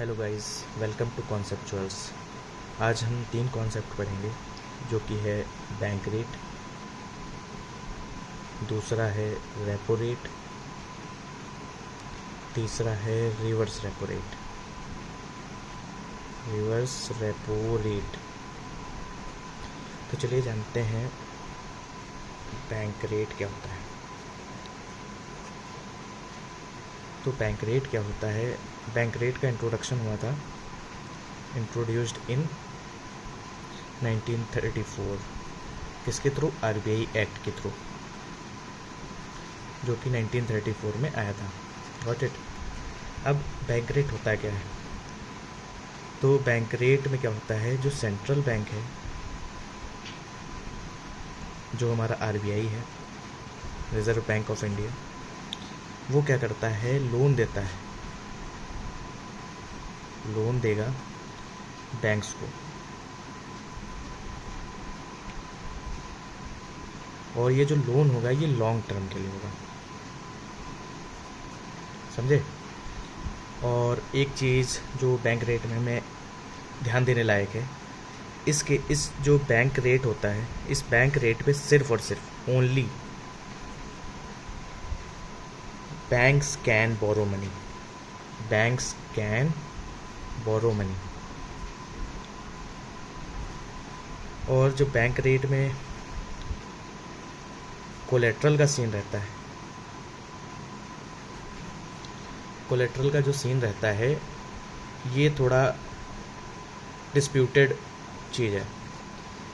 Hello guys, welcome to Conceptuals. आज हम 3 concept पढ़ेंगे जो कि है बैंक रेट, दूसरा है रेपो रेट, तीसरा है reverse repo rate. Reverse repo rate. तो चलिए जानते हैं बैंक रेट क्या होता है। तो बैंक रेट क्या होता है? बैंक रेट का इंट्रोडक्शन हुआ था, इंट्रोड्यूस्ड इन 1934। किसके थ्रू? आरबीआई एक्ट के थ्रू, जो कि 1934 में आया था। Got it. अब बैंक रेट होता क्या है? तो बैंक रेट में क्या होता है, जो सेंट्रल बैंक है, जो हमारा आरबीआई है, रिजर्व बैंक ऑफ इंडिया, वो क्या करता है? लोन देता है, लोन देगा बैंक्स को। और ये जो लोन होगा ये लॉन्ग टर्म के लिए होगा, समझे? और एक चीज़ जो बैंक रेट में हमें ध्यान देने लायक है, इस जो बैंक रेट होता है, इस बैंक रेट पे सिर्फ और सिर्फ only banks can borrow money. Banks can borrow money. और जो बैंक रेट में कोलेट्रल का सीन रहता है, कोलेट्रल का जो सीन रहता है ये थोड़ा डिस्प्यूटेड चीज़ है।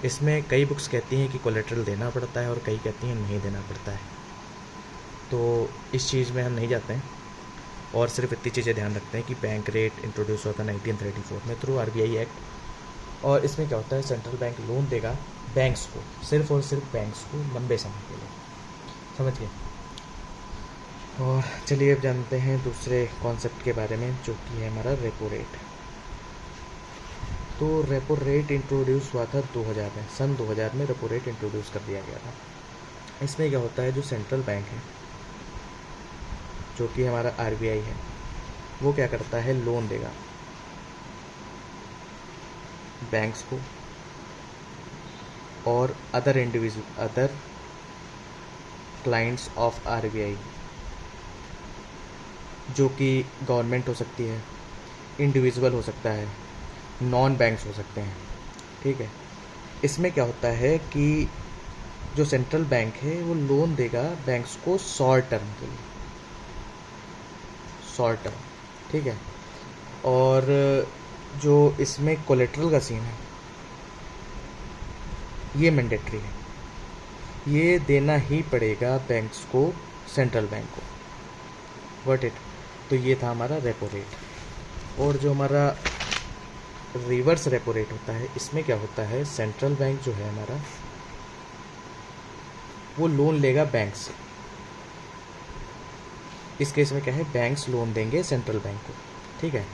इसमें कई बुक्स कहती हैं कि कोलेट्रल देना पड़ता है और कई कहती हैं नहीं देना पड़ता है। तो इस चीज़ में हम नहीं जाते हैं और सिर्फ इतनी चीज़ें ध्यान रखते हैं कि बैंक रेट इंट्रोड्यूस हुआ था 1934 में थ्रू आरबीआई एक्ट। और इसमें क्या होता है, सेंट्रल बैंक लोन देगा बैंक्स को, सिर्फ और सिर्फ बैंक्स को, लंबे समय के लिए। समझ गए? और चलिए अब जानते हैं दूसरे कॉन्सेप्ट के बारे में, जो कि है हमारा रेपो रेट। तो रेपो रेट इंट्रोड्यूस हुआ था 2000 में, सन 2000 में रेपो रेट इंट्रोड्यूस कर दिया गया था। इसमें क्या होता है, जो सेंट्रल बैंक है, जो कि हमारा आरबीआई है, वो क्या करता है? लोन देगा बैंक्स को और अदर क्लाइंट्स ऑफ आरबीआई, जो कि गवर्नमेंट हो सकती है, इंडिविजुअल हो सकता है, नॉन बैंक्स हो सकते हैं। ठीक है। इसमें क्या होता है कि जो सेंट्रल बैंक है वो लोन देगा बैंक्स को शॉर्ट टर्म के लिए, शॉर्ट टर्म। ठीक है। और जो इसमें कोलेट्रल का सीन है ये मैंडेटरी है, ये देना ही पड़ेगा बैंक्स को, सेंट्रल बैंक को। What it. तो ये था हमारा रेपो रेट। और जो हमारा रिवर्स रेपो रेट होता है, इसमें क्या होता है, सेंट्रल बैंक जो है हमारा, वो लोन लेगा बैंक से। इस केस में क्या है, बैंक्स लोन देंगे सेंट्रल बैंक को। ठीक है।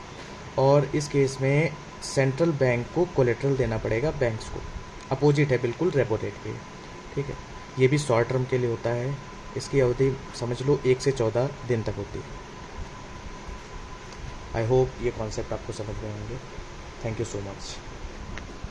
और इस केस में सेंट्रल बैंक को कोलेट्रल देना पड़ेगा बैंक्स को। अपोजिट है बिल्कुल रेपो रेट के। ठीक है। ये भी शॉर्ट टर्म के लिए होता है। इसकी अवधि समझ लो 1 से 14 दिन तक होती है। आई होप ये कॉन्सेप्ट आपको समझ में होंगे। Thank you so much.